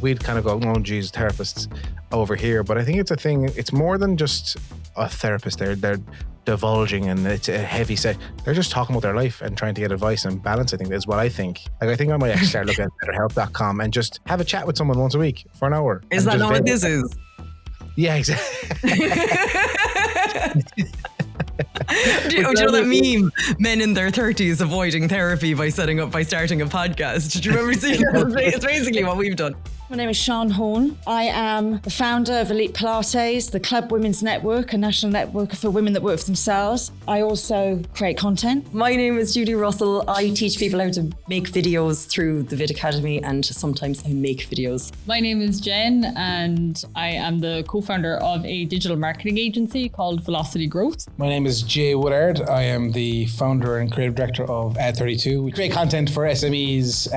we'd kind of go, oh geez, therapists over here. But I think it's a thing. It's more than just a therapist. They're divulging, and it's a heavy set. They're just talking about their life and trying to get advice and balance. I think is what I think. Like, I think I might actually start looking at BetterHelp.com and just have a chat with someone once a week for an hour. Is that not what this is? Yeah, exactly. Do you know that meme? Men in their 30s avoiding therapy by starting a podcast. Do you remember seeing that? It's basically what we've done. My name is Sian Horn. I am the founder of Elite Pilates, the Club Women's Network, a national network for women that work for themselves. I also create content. My name is Judie Russell. I teach people how to make videos through the Vid Academy, and sometimes I make videos. My name is Jen, and I am the co-founder of a digital marketing agency called Velocity Growth. My name is Jay Woodard. I am the founder and creative director of Ad32. We create content for SMEs,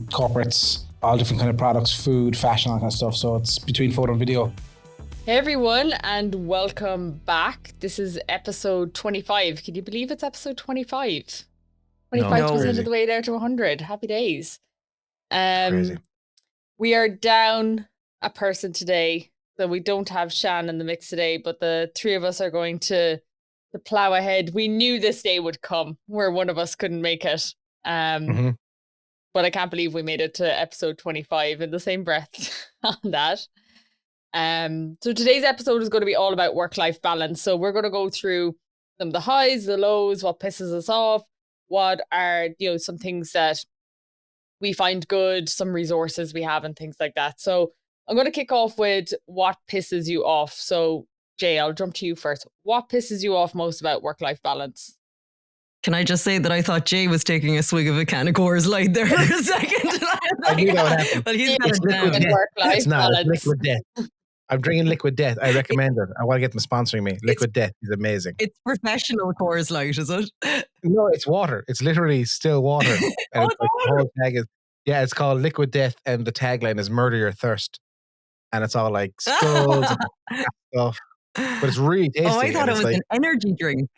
corporates, all different kind of products, food, fashion, all that kind of stuff. So it's between photo and video. Hey everyone, and welcome back. This is episode 25. Can you believe it's episode 25? 25% of the way there to 100. Happy days. Crazy. We are down a person today, so we don't have Sian in the mix today, but the three of us are going to plow ahead. We knew this day would come where one of us couldn't make it. But I can't believe we made it to episode 25 in the same breath on that. So today's episode is going to be all about work-life balance. So we're going to go through some of the highs, the lows, what pisses us off, what are, some things that we find good, some resources we have and things like that. So I'm going to kick off with what pisses you off. So Jay, I'll jump to you first. What pisses you off most about work-life balance? Can I just say that I thought Jay was taking a swig of a can of Coors Light there for a second? I knew that would happen. Well, he's got it down. It's not. It's Liquid Death. I'm drinking Liquid Death. I recommend it. I want to get them sponsoring me. Liquid Death is amazing. It's professional Coors Light, is it? No, it's water. It's literally still water. And It's water. The whole tag is, it's called Liquid Death, and the tagline is "Murder Your Thirst," and it's all like skulls and stuff. But it's really tasty. Oh, I thought it was an energy drink.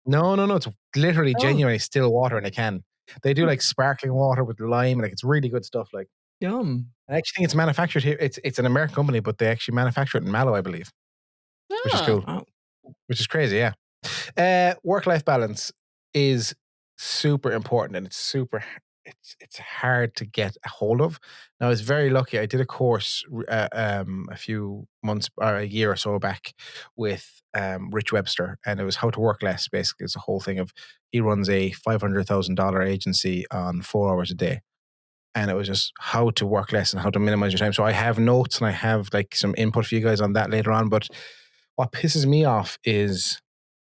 No. It's literally genuinely still water in a can. They do like sparkling water with lime. Like, it's really good stuff. Like, yum. I actually think it's manufactured here. It's an American company, but they actually manufacture it in Mallow, I believe. Which is cool. Oh. Which is crazy, yeah. Work-life balance is super important, and it's hard to get a hold of. Now, I was very lucky. I did a course a few months or a year or so back with Rich Webster, and it was how to work less. Basically, it's a whole thing of, he runs a $500,000 agency on 4 hours a day, and it was just how to work less and how to minimize your time. So I have notes and I have like some input for you guys on that later on. But what pisses me off is,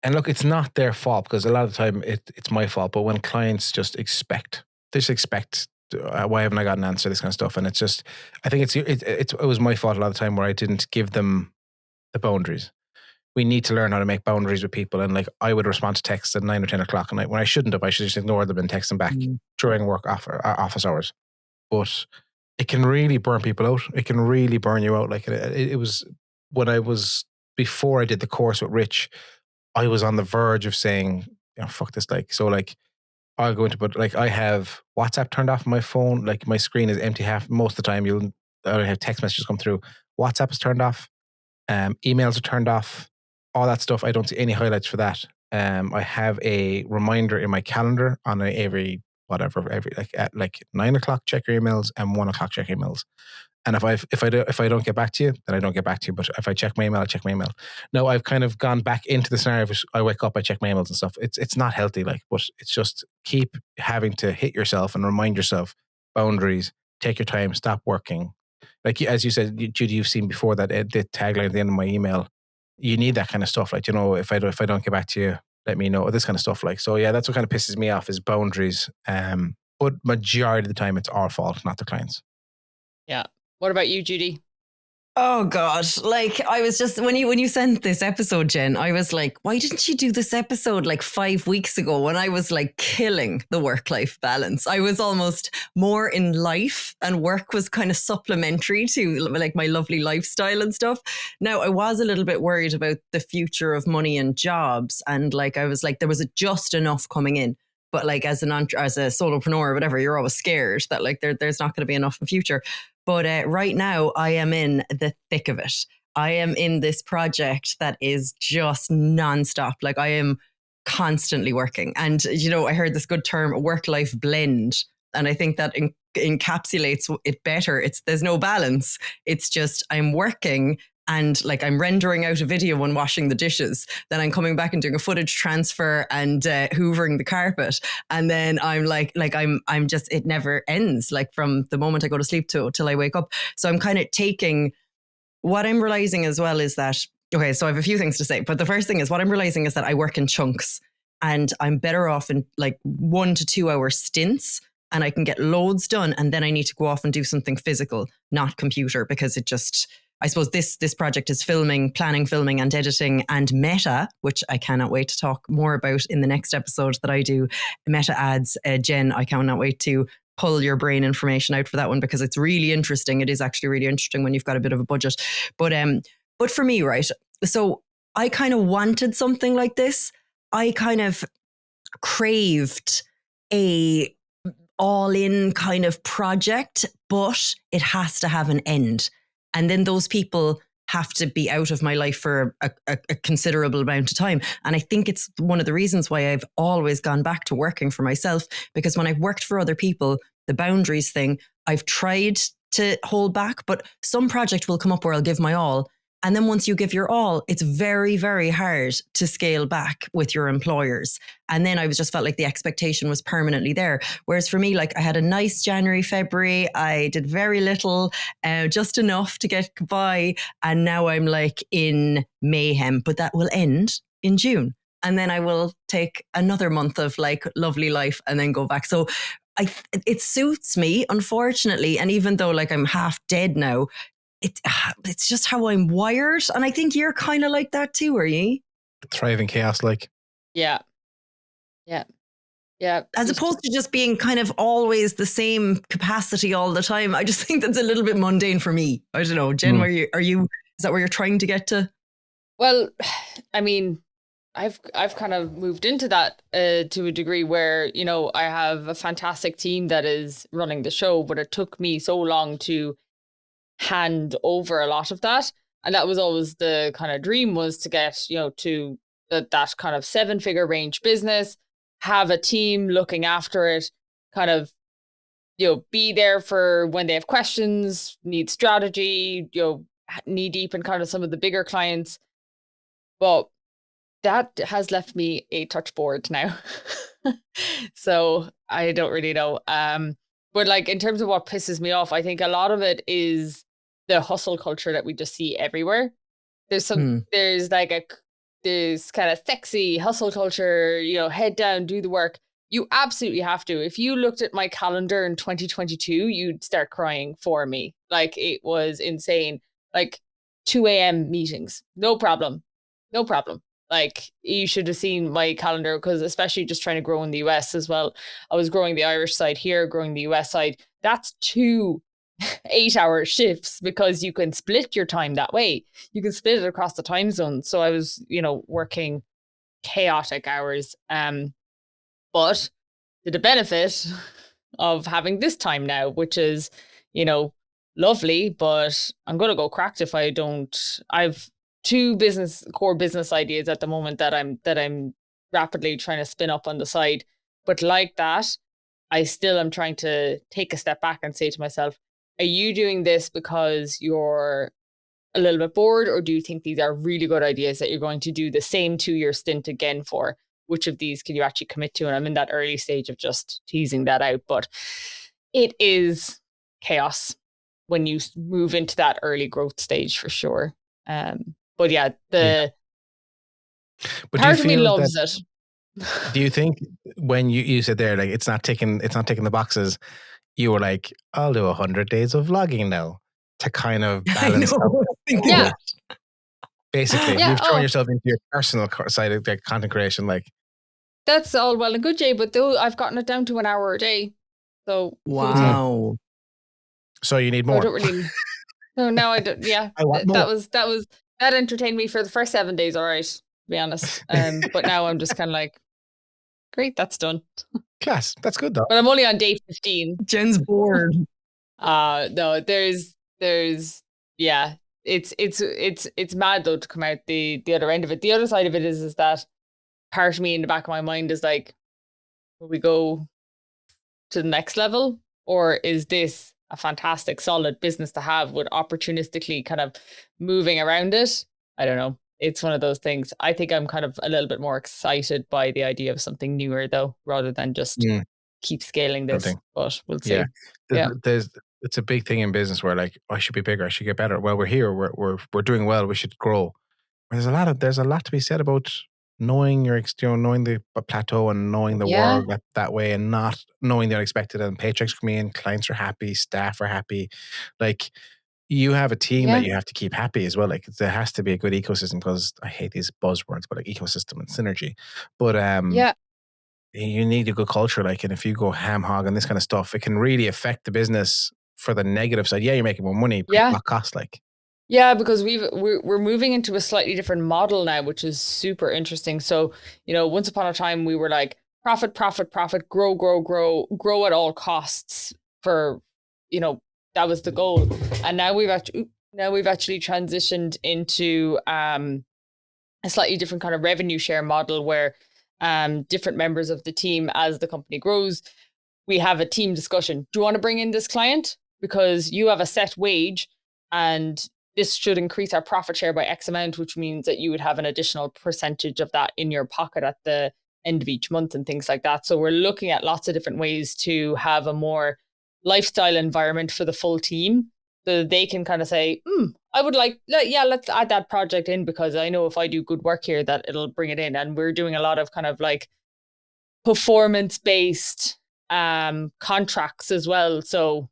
and look, it's not their fault, because a lot of the time it's my fault, but when clients just expect, why haven't I got an answer, this kind of stuff. And it's just, I think it was my fault a lot of the time where I didn't give them the boundaries. We need to learn how to make boundaries with people. And like, I would respond to texts at 9 or 10 o'clock at night when I shouldn't have. I should just ignore them and text them back during work office hours. But it can really burn people out. It can really burn you out. Like, it was before I did the course with Rich, I was on the verge of saying, fuck this. Like, so like, I'll go into, but like, I have WhatsApp turned off on my phone. Like, my screen is empty half most of the time. I have text messages come through. WhatsApp is turned off. Emails are turned off. All that stuff. I don't see any highlights for that. I have a reminder in my calendar on every at like 9 o'clock check your emails and 1 o'clock check emails. And if I don't get back to you, then I don't get back to you. But if I check my email, I check my email. No, I've kind of gone back into the scenario of, I wake up, I check my emails and stuff. It's not healthy, like, but it's just keep having to hit yourself and remind yourself boundaries. Take your time. Stop working. Like, as you said, Judie, you've seen before that the tagline at the end of my email. You need that kind of stuff. Like, if I don't get back to you, let me know. This kind of stuff. Like, so yeah, that's what kind of pisses me off is boundaries. But majority of the time, it's our fault, not the clients. Yeah. What about you, Judie? Oh God. Like, I was just, when you sent this episode, Jen, I was like, why didn't you do this episode like 5 weeks ago when I was like killing the work-life balance? I was almost more in life, and work was kind of supplementary to like my lovely lifestyle and stuff. Now, I was a little bit worried about the future of money and jobs. And like, I was like, there was just enough coming in. But like as a solopreneur or whatever, you're always scared that like there's not going to be enough in future. But right now I am in the thick of it. I am in this project that is just nonstop. Like I am constantly working. And, you know, I heard this good term, work-life blend. And I think that encapsulates it better. There's no balance. It's just I'm working and like I'm rendering out a video and washing the dishes. Then I'm coming back and doing a footage transfer and hoovering the carpet. And then I'm I'm just, it never ends. Like from the moment I go to sleep till I wake up. So I'm kind of taking, what I'm realizing as well is that, okay, so I have a few things to say, but the first thing is what I'm realizing is that I work in chunks and I'm better off in like 1 to 2 hour stints and I can get loads done. And then I need to go off and do something physical, not computer, because it just, I suppose this project is planning, filming and editing and meta, which I cannot wait to talk more about in the next episode that I do. Meta ads, Jen, I cannot wait to pull your brain information out for that one because it's really interesting. It is actually really interesting when you've got a bit of a budget. But for me, right, so I kind of wanted something like this. I kind of craved a all-in kind of project, but it has to have an end. And then those people have to be out of my life for a considerable amount of time. And I think it's one of the reasons why I've always gone back to working for myself, because when I've worked for other people, the boundaries thing, I've tried to hold back, but some project will come up where I'll give my all. And then once you give your all, it's very, very hard to scale back with your employers. And then I just felt like the expectation was permanently there. Whereas for me, like I had a nice January, February, I did very little, just enough to get by. And now I'm like in mayhem, but that will end in June. And then I will take another month of like lovely life and then go back. So it suits me, unfortunately. And even though like I'm half dead now, it's just how I'm wired. And I think you're kind of like that too, are you? Thriving chaos, like. Yeah. As opposed to just being kind of always the same capacity all the time. I just think that's a little bit mundane for me. I don't know. Jen, is that where you're trying to get to? Well, I mean, I've kind of moved into that to a degree where, you know, I have a fantastic team that is running the show, but it took me so long to hand over a lot of that. And that was always the kind of dream, was to get, you know, to that kind of 7-figure range business, have a team looking after it, kind of, you know, be there for when they have questions, need strategy, you know, knee deep in kind of some of the bigger clients. But that has left me a touch bored now. So I don't really know. But like in terms of what pisses me off, I think a lot of it is the hustle culture that we just see everywhere. There's there's kind of sexy hustle culture, you know, head down, do the work. You absolutely have to. If you looked at my calendar in 2022, you'd start crying for me. Like it was insane. Like 2 a.m. meetings, no problem. Like you should have seen my calendar, because especially just trying to grow in the US as well. I was growing the Irish side here, growing the US side. That's 2 8-hour shifts, because you can split your time that way. You can split it across the time zone. So I was, you know, working chaotic hours. But to the benefit of having this time now, which is, you know, lovely, but I'm going to go cracked if I don't. I've 2 core business ideas at the moment that I'm rapidly trying to spin up on the side. But like that, I still am trying to take a step back and say to myself, are you doing this because you're a little bit bored, or do you think these are really good ideas that you're going to do the same 2-year stint again for? Which of these can you actually commit to? And I'm in that early stage of just teasing that out, but it is chaos when you move into that early growth stage for sure. But yeah, But part of me loves it. Do you think when you said there, like it's not taking the boxes, you were like, I'll do 100 days of vlogging now to kind of balance out? Yeah. Basically, you've thrown yourself into your personal side of like content creation. Like that's all well and good, Jay, but though I've gotten it down to 1 hour a day. So wow. So you need more. I don't really. No, now I don't. Yeah, I want more. That entertained me for the first 7 days. All right, to be honest. But now I'm just kind of like, Great, that's done. Class. That's good though. But I'm only on day 15. Jen's bored. No, there's yeah. It's mad though to come out the other end of it. The other side of it is that part of me in the back of my mind is like, will we go to the next level, or is this a fantastic solid business to have with opportunistically kind of moving around it? I don't know. It's one of those things. I think I'm kind of a little bit more excited by the idea of something newer though, rather than just keep scaling this. Something. But we'll see. Yeah. It's a big thing in business where like, I should be bigger, I should get better. Well, we're here, we're doing well, we should grow. There's a lot to be said about knowing knowing the plateau and knowing the world that way, and not knowing the unexpected, and paychecks come in, clients are happy, staff are happy. Like, you have a team that you have to keep happy as well. Like, there has to be a good ecosystem, because I hate these buzzwords, but like ecosystem and synergy. But you need a good culture. Like, and if you go ham hog and this kind of stuff, it can really affect the business for the negative side. Yeah, you're making more money, but what cost? Like, yeah, because we're moving into a slightly different model now, which is super interesting. So, once upon a time we were like profit, grow at all costs for, that was the goal. And now we've actually transitioned into a slightly different kind of revenue share model where different members of the team, as the company grows, we have a team discussion. Do you want to bring in this client? Because you have a set wage, and this should increase our profit share by X amount, which means that you would have an additional percentage of that in your pocket at the end of each month and things like that. So we're looking at lots of different ways to have a more lifestyle environment for the full team, so they can kind of say, I would like, let's add that project in, because I know if I do good work here, that it'll bring it in. And we're doing a lot of kind of like performance-based contracts as well. So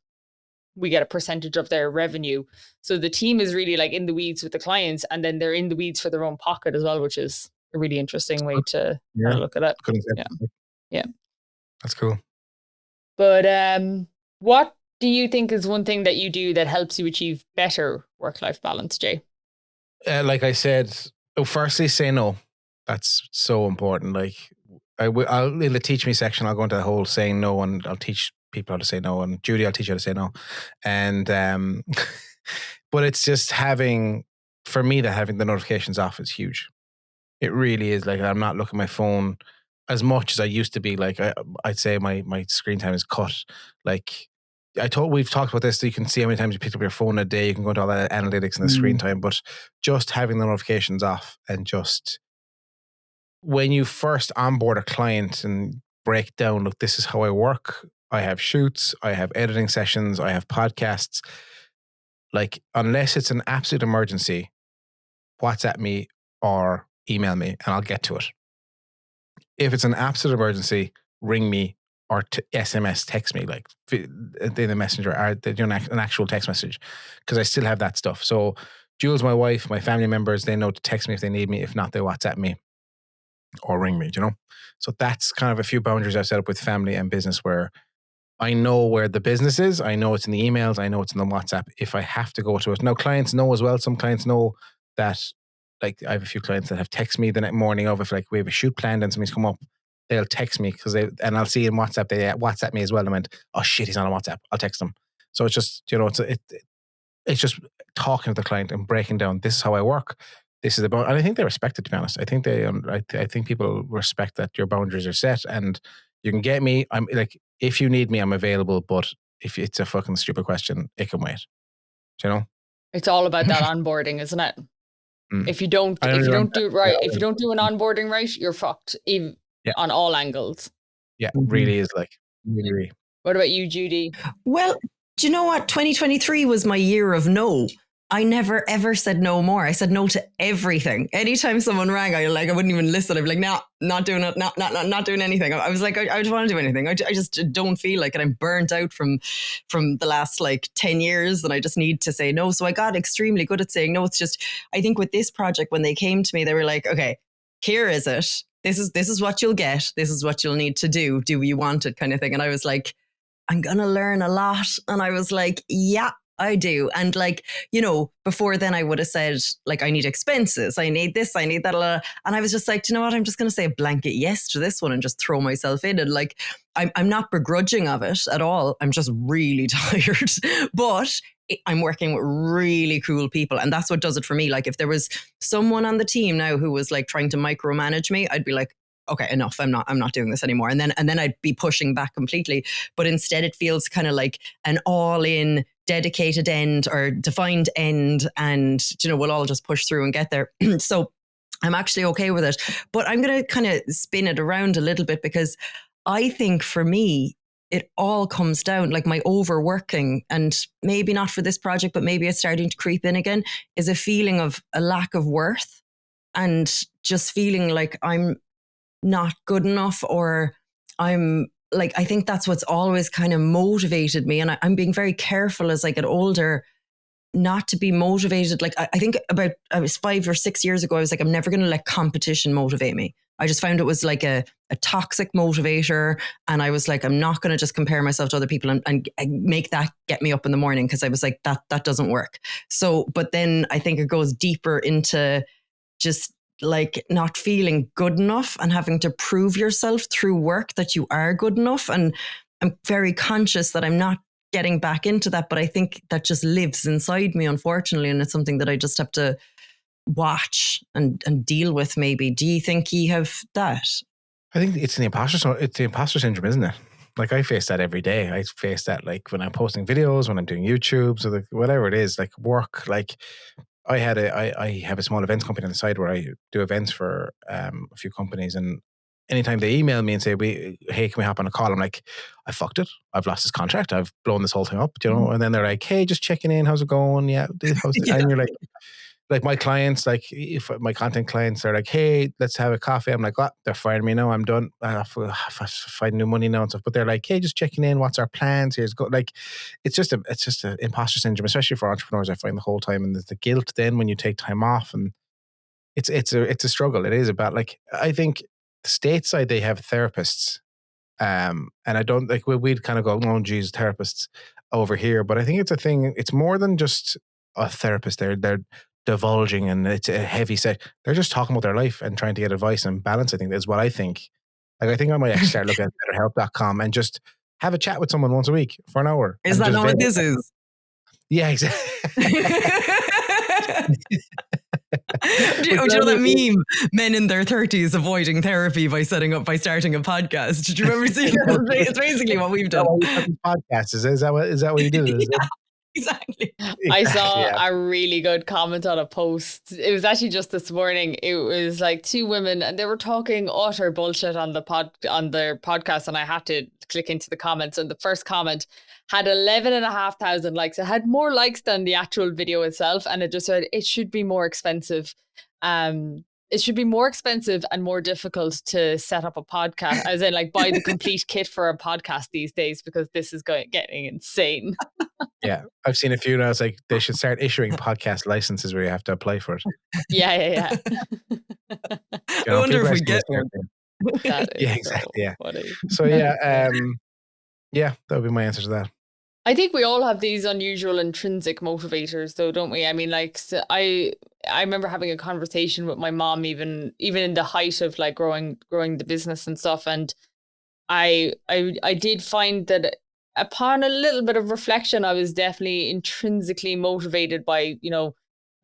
we get a percentage of their revenue. So the team is really like in the weeds with the clients, and then they're in the weeds for their own pocket as well, which is a really interesting way to kind of look at it. Yeah. That's cool. But what do you think is one thing that you do that helps you achieve better work-life balance, Jay? Like I said, firstly, say no. That's so important. Like, I'll in the teach me section, I'll go into the whole saying no, and I'll teach people how to say no. And Judie, I'll teach you how to say no. And but it's just having the notifications off is huge. It really is. Like, I'm not looking at my phone as much as I used to be. Like, I'd say my screen time is cut. Like, we've talked about this, so you can see how many times you picked up your phone a day. You can go into all the analytics and the screen time, but just having the notifications off, and just when you first onboard a client and break down, look, this is how I work. I have shoots, I have editing sessions, I have podcasts. Like, unless it's an absolute emergency, WhatsApp me or email me and I'll get to it. If it's an absolute emergency, ring me or SMS, text me, like in the messenger, or an actual text message, because I still have that stuff. So Jules, my wife, my family members, they know to text me if they need me. If not, they WhatsApp me or ring me, So that's kind of a few boundaries I've set up with family and business, where I know where the business is. I know it's in the emails. I know it's in the WhatsApp if I have to go to it. Now, clients know as well. Some clients know that, like, I have a few clients that have texted me the next morning of, if like we have a shoot planned and somebody's come up, they'll text me and I'll see in WhatsApp, they WhatsApp me as well. And I went, oh shit, he's on a WhatsApp. I'll text them. So it's just, it's just talking to the client and breaking down, this is how I work. This is and I think they respect it, to be honest. I think I think people respect that your boundaries are set, and you can get me. I'm like, if you need me, I'm available. But if it's a fucking stupid question, it can wait. It's all about that onboarding, isn't it? If you don't do it right, if you don't do an onboarding right, you're fucked. On all angles. Yeah, really is, like, really. What about you, Judie? Well, do you know what? 2023 was my year of no. I never ever said no more. I said no to everything. Anytime someone rang, I wouldn't even listen. I'd be like, no, not doing it, not doing anything. I was like, I don't want to do anything. I just don't feel like it. I'm burnt out from the last 10 years, and I just need to say no. So I got extremely good at saying no. It's just, I think with this project, when they came to me, they were like, okay, here is it. This is what you'll get. This is what you'll need to do. Do you want it, kind of thing? And I was like, I'm going to learn a lot. And I was like, yeah, I do. And like, you know, before then I would have said like, I need expenses. I need this, I need that. And I was just like, do you know what? I'm just going to say a blanket yes to this one and just throw myself in. And like, I'm not begrudging of it at all. I'm just really tired, but I'm working with really cool people. And that's what does it for me. Like if there was someone on the team now who was like trying to micromanage me, I'd be like, okay, enough. I'm not doing this anymore. And then I'd be pushing back completely. But instead it feels kind of like an all in dedicated end or defined end. And, you know, we'll all just push through and get there. So I'm actually okay with it. But I'm going to kind of spin it around a little bit because I think for me, it all comes down, like my overworking, and maybe not for this project, but maybe it's starting to creep in again, is a feeling of a lack of worth and just feeling like I'm not good enough, or I'm like, I think that's what's always kind of motivated me. And I'm being very careful as I get older not to be motivated. Like I think I was 5 or 6 years ago, I was like, I'm never going to let competition motivate me. I just found it was like a toxic motivator. And I was like, I'm not going to just compare myself to other people and make that get me up in the morning. Because I was like, that doesn't work. So, but then I think it goes deeper into just like not feeling good enough and having to prove yourself through work that you are good enough. And I'm very conscious that I'm not getting back into that, but I think that just lives inside me, unfortunately. And it's something that I just have to watch and deal with maybe. Do you think you have that? I think it's the imposter syndrome, isn't it? Like I face that every day. I face that like when I'm posting videos, when I'm doing YouTube, so whatever it is, like work, like I have a small events company on the side where I do events for a few companies, and anytime they email me and say, hey, can we hop on a call? I'm like, I fucked it. I've lost this contract. I've blown this whole thing up, you know? And then they're like, hey, just checking in. How's it going? Yeah. Yeah. And you're like my clients, like if my content clients are like, hey, let's have a coffee. I'm like, oh, they're firing me now. I'm done. I have to find new money now and stuff. But they're like, hey, just checking in. What's our plans? Here's go. Like, it's just an imposter syndrome, especially for entrepreneurs. I find the whole time, and there's the guilt then when you take time off, and it's a struggle. It is about, like, I think stateside they have therapists, and I don't like we'd kind of go, oh geez, therapists over here, but I think it's a thing. It's more than just a therapist. They're divulging, and it's a heavy set. They're just talking about their life and trying to get advice and balance. I think is what I think. Like I think I might actually start looking at BetterHelp.com and just have a chat with someone once a week for an hour. Is that not what this is? Yeah, exactly. Do you know that meme? Men in their 30s avoiding therapy by starting a podcast. Did you remember seeing that? It's basically what we've done. Podcasts is that what you did? Yeah, exactly. I saw a really good comment on a post. It was actually just this morning. It was like two women, and they were talking utter bullshit on their podcast, and I had to click into the comments. And the first comment had 11,500 likes. It had more likes than the actual video itself, and it just said it should be more expensive. It should be more expensive and more difficult to set up a podcast, as in like buy the complete kit for a podcast these days, because this is getting insane. Yeah, I've seen a few now. It's like they should start issuing podcast licenses where you have to apply for it. Yeah. I wonder if we get one. Yeah, exactly. Yeah. Funny. So yeah, that would be my answer to that. I think we all have these unusual intrinsic motivators, though, don't we? I mean, like, so I remember having a conversation with my mom, even in the height of like growing the business and stuff, and I did find that upon a little bit of reflection, I was definitely intrinsically motivated by, you know,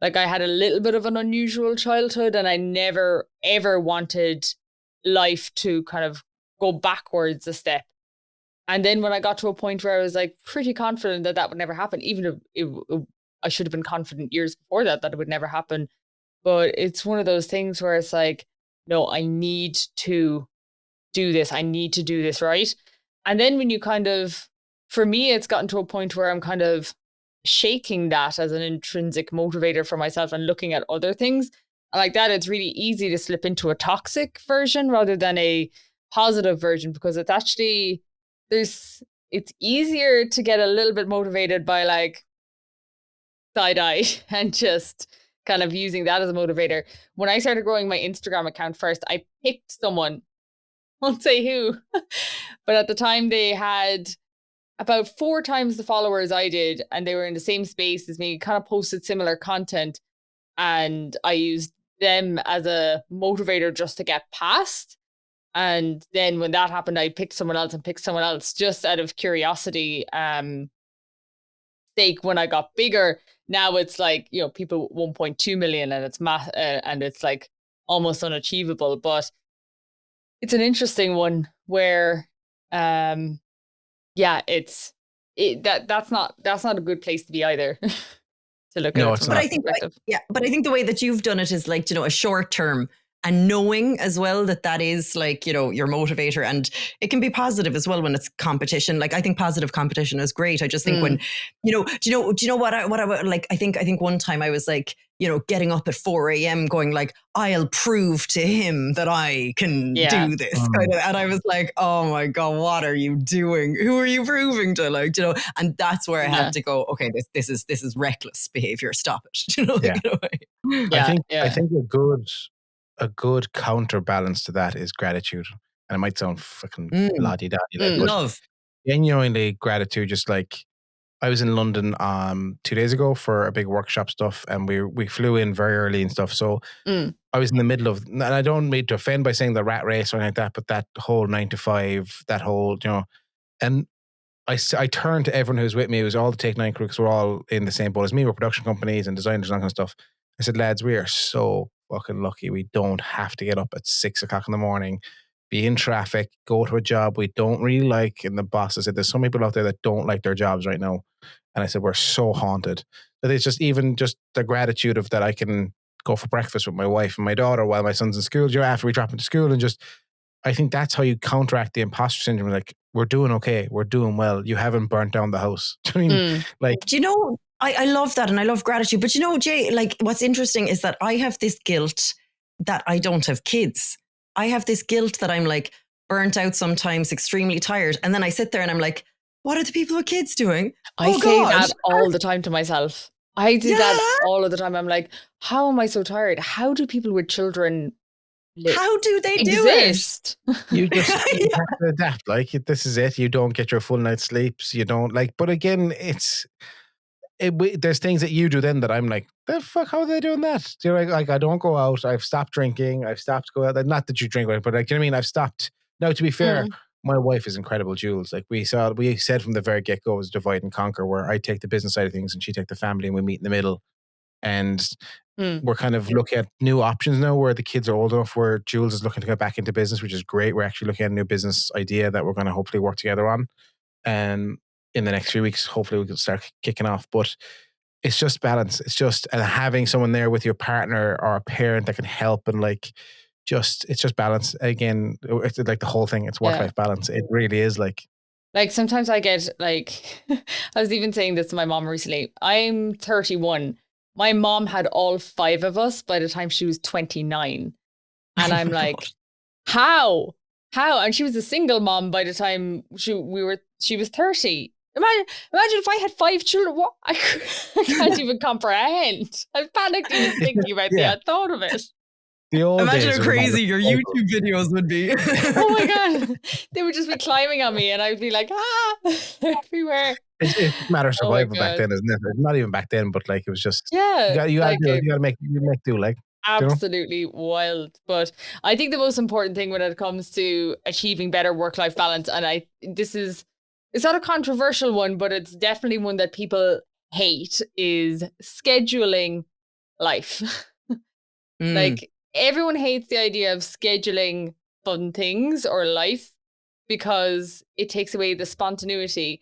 like I had a little bit of an unusual childhood, and I never ever wanted life to kind of go backwards a step. And then when I got to a point where I was like pretty confident that would never happen, even if I should have been confident years before that it would never happen. But it's one of those things where it's like, no, I need to do this. I need to do this, right? And then when you kind of, for me, it's gotten to a point where I'm kind of shaking that as an intrinsic motivator for myself and looking at other things. And like that, it's really easy to slip into a toxic version rather than a positive version, because it's actually, it's easier to get a little bit motivated by like side eye and just kind of using that as a motivator. When I started growing my Instagram account first, I picked someone, won't say who, but at the time they had about 4 times the followers I did, and they were in the same space as me, kind of posted similar content. And I used them as a motivator just to get past. And then when that happened, I picked someone else just out of curiosity sake. When I got bigger, now it's like, people 1.2 million, and it's and it's like almost unachievable. But it's an interesting one where, that's not a good place to be either. To look at it it's from not. But I think the way that you've done it is like, a short term, and knowing as well that is like, your motivator, and it can be positive as well when it's competition. Like, I think positive competition is great. I just think when, do you know what I like? I think one time I was like, getting up at 4 a.m. going like, I'll prove to him that I can do this kind of, and I was like, oh my God, what are you doing? Who are you proving to? Like, and that's where I had to go, okay, this is reckless behavior. Stop it. I think a good counterbalance to that is gratitude. And it might sound fucking la-di-da-di, but Love. genuinely gratitude. Just like, I was in London 2 days ago for a big workshop stuff, and we flew in very early and stuff. So I was in the middle of, and I don't mean to offend by saying the rat race or anything like that, but that whole 9 to 5, that whole, and I turned to everyone who's with me. It was all the Take 9 crew, because we're all in the same boat as me. We're production companies and designers and that kind of stuff. I said, lads, we are so fucking lucky. We don't have to get up at 6 o'clock in the morning, be in traffic, go to a job we don't really like. And the boss said, there's some people out there that don't like their jobs right now. And I said, we're so haunted. That it's just the gratitude of that I can go for breakfast with my wife and my daughter while my son's in school, after we drop into school. And just, I think that's how you counteract the imposter syndrome. Like, we're doing okay. We're doing well. You haven't burnt down the house. I mean, like, I love that, and I love gratitude. But Jay, like, what's interesting is that I have this guilt that I don't have kids. I have this guilt that I'm like burnt out sometimes, extremely tired. And then I sit there and I'm like, what are the people with kids doing? I say that all the time to myself. I do that all of the time. I'm like, how am I so tired? How do people with children how do they exist? Do it? You just you have to adapt. Like, this is it. You don't get your full night's sleeps. You don't like, but again, there's things that you do then that I'm like, the fuck, how are they doing that? Like, I don't go out. I've stopped drinking. I've stopped going out. Not that you drink, but like, you know what I mean? I've stopped. Now, to be fair, my wife is incredible, Jules. Like, we said from the very get-go, it was divide and conquer, where I take the business side of things and she take the family, and we meet in the middle. And we're kind of looking at new options now where the kids are old enough, where Jules is looking to get back into business, which is great. We're actually looking at a new business idea that we're going to hopefully work together on. And in the next few weeks, hopefully we can start kicking off. But it's just balance. It's just, and having someone there with your partner or a parent that can help, and like, it's just balance. Again, it's like the whole thing. It's work-life balance. It really is like sometimes I get like, I was even saying this to my mom recently. I'm 31. My mom had all 5 of us by the time she was 29. And I'm like, how? And she was a single mom by the time she was 30. Imagine if I had 5 children. What? I can't even comprehend. I panicked even thinking about the thought of it. Imagine how crazy your YouTube videos would be. Oh my God. They would just be climbing on me, and I'd be like, they're everywhere. It's a matter of survival back then, isn't it? Not even back then, but like, it was just, you gotta make do, like. Absolutely wild. But I think the most important thing when it comes to achieving better work-life balance, and it's not a controversial one, but it's definitely one that people hate, is scheduling life. Like, everyone hates the idea of scheduling fun things or life because it takes away the spontaneity.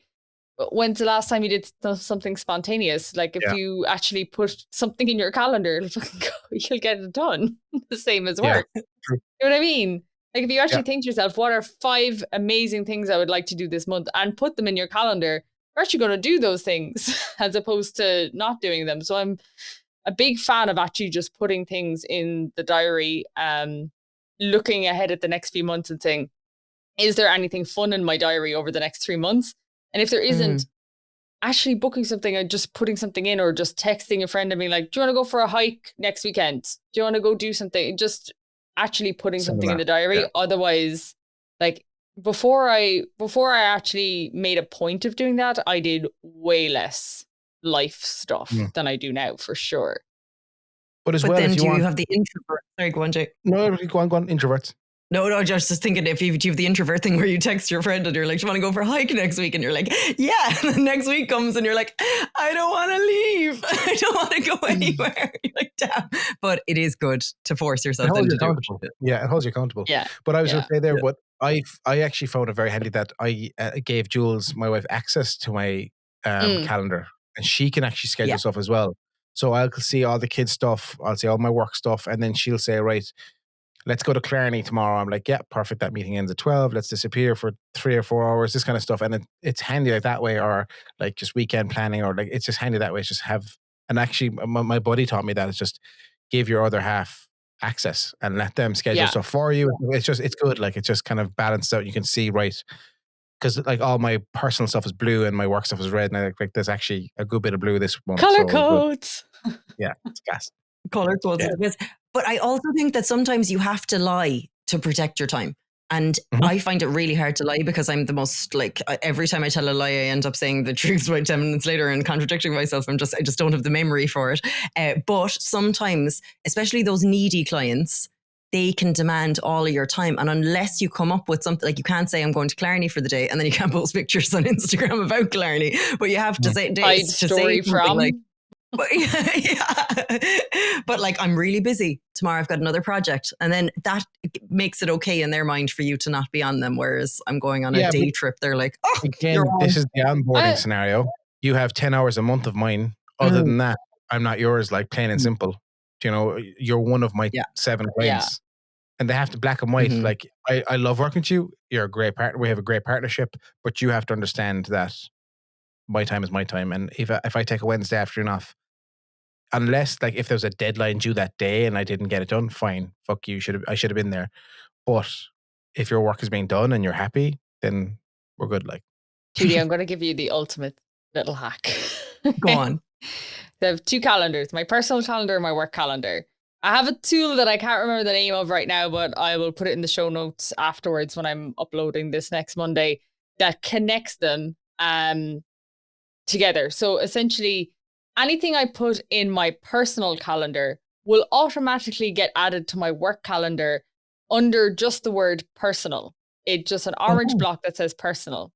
When's the last time you did something spontaneous? Like, if you actually put something in your calendar, you'll get it done. The same as work. You know what I mean? Like, if you actually think to yourself, what are 5 amazing things I would like to do this month, and put them in your calendar, you're actually going to do those things as opposed to not doing them. So I'm a big fan of actually just putting things in the diary, looking ahead at the next few months and saying, is there anything fun in my diary over the next 3 months? And if there isn't, actually booking something and just putting something in, or just texting a friend and being like, do you want to go for a hike next weekend? Do you want to go do something? Just actually putting something in the diary. Otherwise, like, before I actually made a point of doing that, I did way less life stuff than I do now, for sure. But as But well, then if you do want, you have the introvert? Sorry, go on, Jake. no, go on, introverts. No, just thinking if you have the introvert thing where you text your friend and you're like, do you want to go for a hike next week? And you're like, yeah. And then next week comes and you're like, I don't want to leave. I don't want to go anywhere. You're like, damn. But it is good to force It yourself holds then you to do accountable. it. Yeah, it holds you accountable. Yeah. But I was going Yeah. to say there, but I actually found it very handy that I gave Jules, my wife, access to my calendar, and she can actually schedule Yeah. stuff as well. So I'll see all the kids' stuff, I'll see all my work stuff, and then she'll say, right, let's go to Clarny tomorrow. I'm like, yeah, perfect. That meeting ends at 12. Let's disappear for 3 or 4 hours, this kind of stuff. And it's handy like that way, or like just weekend planning, or like it's just handy that way. It's just have, and actually my buddy taught me that it's just give your other half access and let them schedule stuff for you. It's good. Like it just kind of balanced out. You can see, right, because like all my personal stuff is blue and my work stuff is red. And like there's actually a good bit of blue this month. Color so codes. Yeah, it's gas. Color codes. Yeah. But I also think that sometimes you have to lie to protect your time. And I find it really hard to lie because I'm the most like every time I tell a lie, I end up saying the truth about 10 minutes later and contradicting myself. I just don't have the memory for it. But sometimes, especially those needy clients, they can demand all of your time. And unless you come up with something, like you can't say I'm going to Clarny for the day and then you can't post pictures on Instagram about Clarny, but you have to say, Hide story from. like, but like I'm really busy tomorrow, I've got another project, and then that makes it okay in their mind for you to not be on them, whereas I'm going on a day trip, they're like, oh, again, this is the onboarding scenario. You have 10 hours a month of mine. Other than that, I'm not yours, like plain and simple. You know, you're one of my 7 clients, and they have to black and white. Like I love working with you, you're a great partner, we have a great partnership, but you have to understand that my time is my time. And if I take a Wednesday afternoon off, unless like if there's a deadline due that day and I didn't get it done, fine, fuck you, I should have been there. But if your work is being done and you're happy, then we're good. Like, Judie, I'm going to give you the ultimate little hack. Go on. I have 2 calendars, my personal calendar and my work calendar. I have a tool that I can't remember the name of right now, but I will put it in the show notes afterwards when I'm uploading this next Monday, that connects them together. So essentially, anything I put in my personal calendar will automatically get added to my work calendar under just the word personal. It's just an orange block that says personal.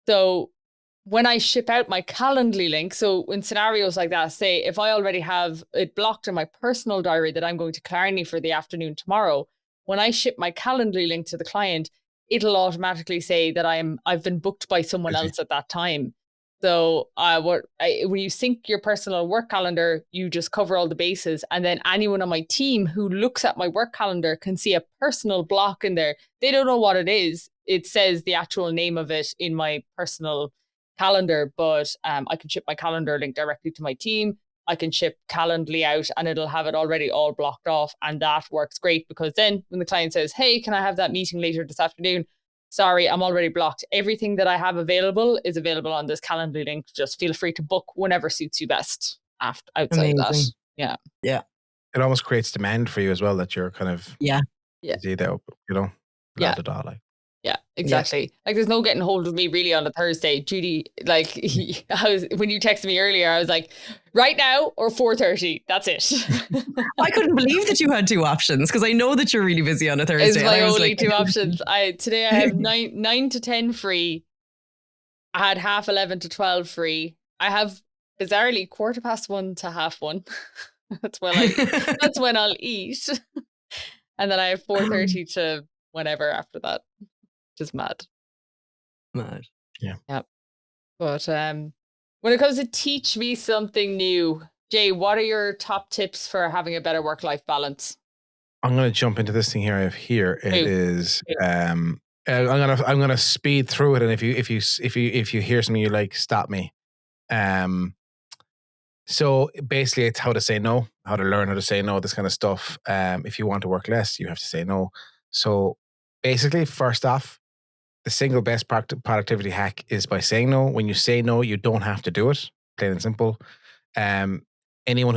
So when I ship out my Calendly link, so in scenarios like that, say if I already have it blocked in my personal diary that I'm going to Clarny for the afternoon tomorrow, when I ship my Calendly link to the client, it'll automatically say that I've been booked by someone else at that time. So when you sync your personal work calendar, you just cover all the bases. And then anyone on my team who looks at my work calendar can see a personal block in there. They don't know what it is. It says the actual name of it in my personal calendar, but I can ship my calendar link directly to my team. I can ship Calendly out and it'll have it already all blocked off. And that works great because then when the client says, hey, can I have that meeting later this afternoon? Sorry, I'm already blocked. Everything that I have available is available on this Calendly link. Just feel free to book whenever suits you best outside of that. Yeah. Yeah. It almost creates demand for you as well, that you're kind of busy there, you know? Like. Yeah, exactly. Yeah. Like there's no getting hold of me really on a Thursday. Judie, like when you texted me earlier, I was like, right now or 4:30. That's it. I couldn't believe that you had 2 options because I know that you're really busy on a Thursday. It's my only 2 options. Today I have 9 to 10 free. I had 11:30 to 12 free. I have bizarrely 1:15 to 1:30. That's when I'll eat. And then I have 4:30 to whenever after that. Just mad. Yeah. But when it comes to teach me something new, Jay, what are your top tips for having a better work-life balance? I'm going to jump into this thing here I have here. It is I'm gonna speed through it, and if you hear something you like, stop me. So basically it's how to say no, how to learn how to say no, this kind of stuff. If you want to work less, you have to say no. So basically, first off, the single best productivity hack is by saying no. When you say no, you don't have to do it. Plain and simple. Anyone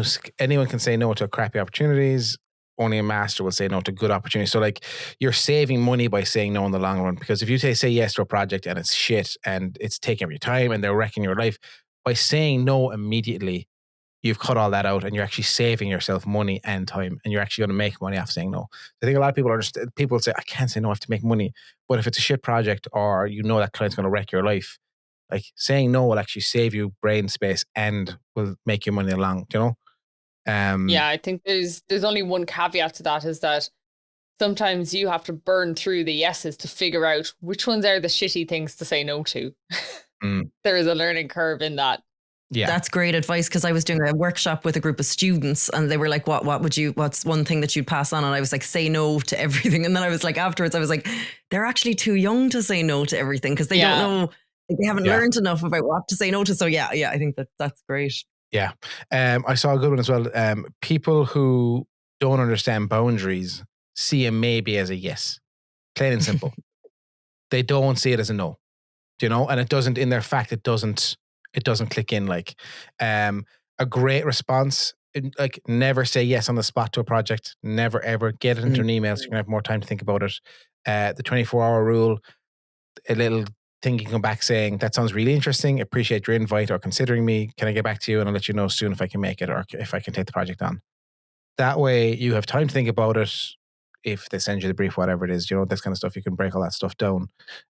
can say no to crappy opportunities only a master will say no to good opportunities. So like you're saving money by saying no in the long run, because if you say yes to a project and it's shit and it's taking up your time and they're wrecking your life, by saying no immediately, you've cut all that out and you're actually saving yourself money and time, and you're actually going to make money off saying no. I think a lot of people say, I can't say no, I have to make money. But if it's a shit project or you know that client's going to wreck your life, like saying no will actually save you brain space and will make you money along, you know? Yeah, I think there's only one caveat to that, is that sometimes you have to burn through the yeses to figure out which ones are the shitty things to say no to. There is a learning curve in that. Yeah. That's great advice, because I was doing a workshop with a group of students and they were like, what's one thing that you'd pass on? And I was like, say no to everything. And then I was like, afterwards, I was like, they're actually too young to say no to everything, because they don't know, they haven't learned enough about what to say no to. So yeah, I think that's great. Yeah. I saw a good one as well. People who don't understand boundaries see a maybe as a yes, plain and simple. They don't see it as a no, you know, and it doesn't, in their fact, it doesn't click in. Like a great response, like never say yes on the spot to a project, never ever get it into an email so you can have more time to think about it. The 24-hour rule, a little thing you can come back saying, that sounds really interesting, appreciate your invite or considering me, can I get back to you and I'll let you know soon if I can make it or if I can take the project on. That way you have time to think about it. If they send you the brief, whatever it is, you know, this kind of stuff, you can break all that stuff down.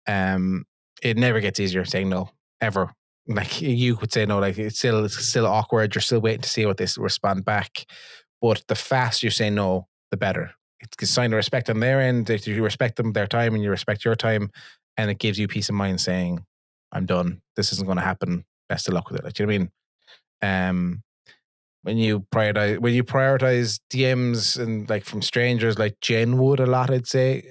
It never gets easier saying no, ever. Like you could say no, like it's still awkward. You're still waiting to see what they respond back. But the faster you say no, the better. It's a sign of respect on their end. If you respect them, their time, and you respect your time, and it gives you peace of mind saying, I'm done. This isn't going to happen. Best of luck with it. Like, do you know what I mean? When you prioritize DMs and like from strangers, like Jen would a lot, I'd say,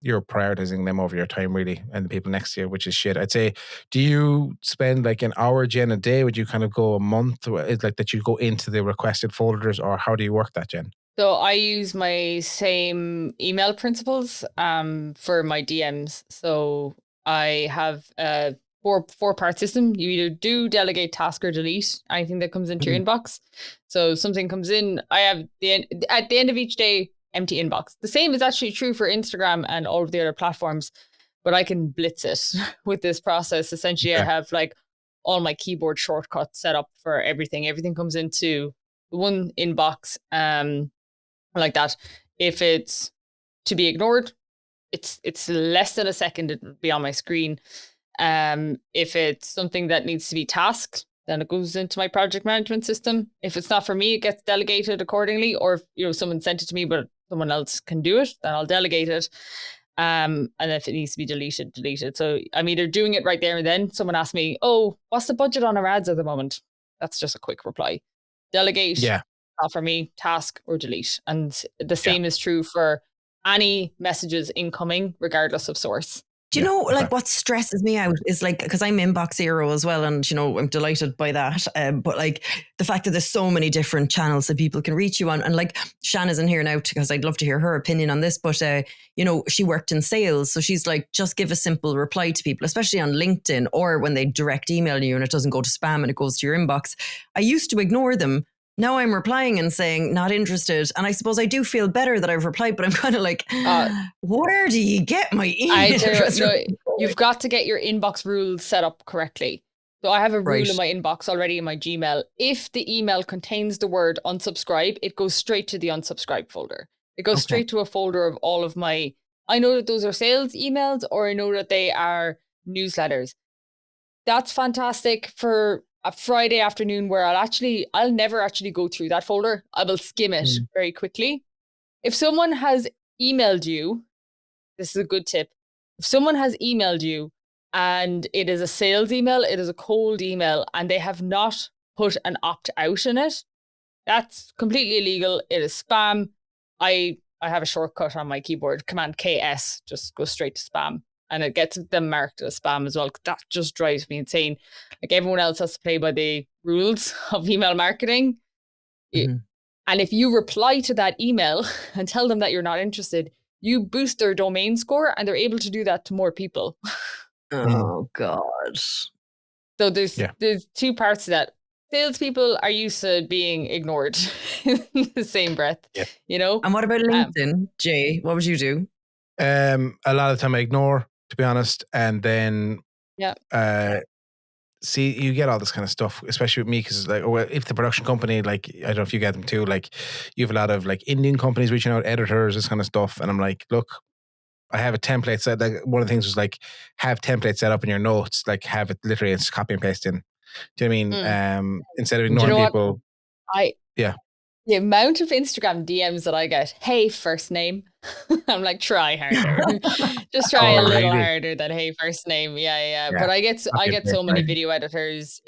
you're prioritizing them over your time really, and the people next to you, which is shit. I'd say, do you spend like an hour, Jen, a day? Would you kind of go a month? Is like that you go into the requested folders, or how do you work that, Jen? So I use my same email principles for my DMs. So I have a four-part system. You either do, delegate, task, or delete anything that comes into your inbox. So something comes in, I have at the end of each day, empty inbox. The same is actually true for Instagram and all of the other platforms, but I can blitz it with this process. Essentially, I have like all my keyboard shortcuts set up for everything. Everything comes into one inbox. Like that. If it's to be ignored, it's less than a second, it'll be on my screen. If it's something that needs to be tasked, then it goes into my project management system. If it's not for me, it gets delegated accordingly. Or if someone sent it to me but someone else can do it, then I'll delegate it. And if it needs to be deleted, delete it. So I'm either doing it right there and then. Someone asked me, oh, what's the budget on our ads at the moment? That's just a quick reply. Delegate. Yeah. Not for me, task or delete. And the same is true for any messages incoming, regardless of source. Do you know, like, what stresses me out is like, because I'm inbox zero as well, and I'm delighted by that. But like the fact that there's so many different channels that people can reach you on, and like Shanna's in here now because I'd love to hear her opinion on this. But she worked in sales, so she's like, just give a simple reply to people, especially on LinkedIn or when they direct email you and it doesn't go to spam and it goes to your inbox. I used to ignore them. Now I'm replying and saying not interested. And I suppose I do feel better that I've replied, but I'm kind of like, where do you get my email? You've got to get your inbox rules set up correctly. So I have a rule in my inbox already in my Gmail. If the email contains the word unsubscribe, it goes straight to the unsubscribe folder. It goes straight to a folder of all of my, I know that those are sales emails or I know that they are newsletters. That's fantastic for a Friday afternoon where I'll never actually go through that folder. I will skim it very quickly. If someone has emailed you, this is a good tip. If someone has emailed you and it is a sales email, it is a cold email, and they have not put an opt out in it, that's completely illegal. It is spam. I have a shortcut on my keyboard, Command KS, just go straight to spam. And it gets them marked as spam as well. That just drives me insane. Like everyone else has to play by the rules of email marketing. And if you reply to that email and tell them that you're not interested, you boost their domain score and they're able to do that to more people. Oh, God. So there's two parts to that. salespeople are used to being ignored in the same breath, Yeah. you know? And what about LinkedIn, Jay? What would you do? A lot of the time I ignore, to be honest, and then Yeah. see, you get all this kind of stuff, especially with me, because like, well, if the production company, like, I don't know if you get them too, like, you have a lot of like Indian companies reaching out, editors, this kind of stuff, and I'm like, look, I have a template set. Like, one of the things was like, have templates set up in your notes, like have it literally it's copy and paste in. Do you know what I mean? Instead of Do you ignoring know what? people. Yeah. The amount of Instagram DMs that I get, hey, first name. I'm like, try harder. Just try a little really? harder than hey, first name. Yeah. Yeah. But I get Copy and so paste, many right. video editors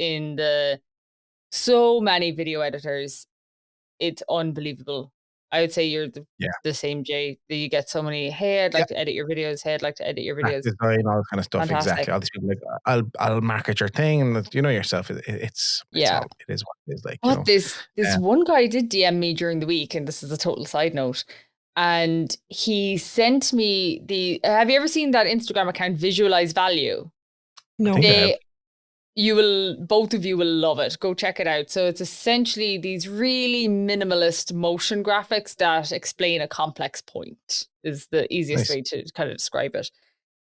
so many video editors. It's unbelievable. I would say you're the same, Jay. That you get so many, hey, I'd Yeah. like to edit your videos. Hey, I'd like to edit your Graphic videos. design, all that kind of stuff. Fantastic. Exactly. All these people like, I'll market your thing, and you know yourself. It's Yeah. all, it is what it is. Like, But you know, this one guy did DM me during the week, and this is a total side note. And he sent me have you ever seen that Instagram account Visualize Value? No. I think I have. Both of you will love it. Go check it out. So it's essentially these really minimalist motion graphics that explain a complex point is the easiest Nice. way to kind of describe it.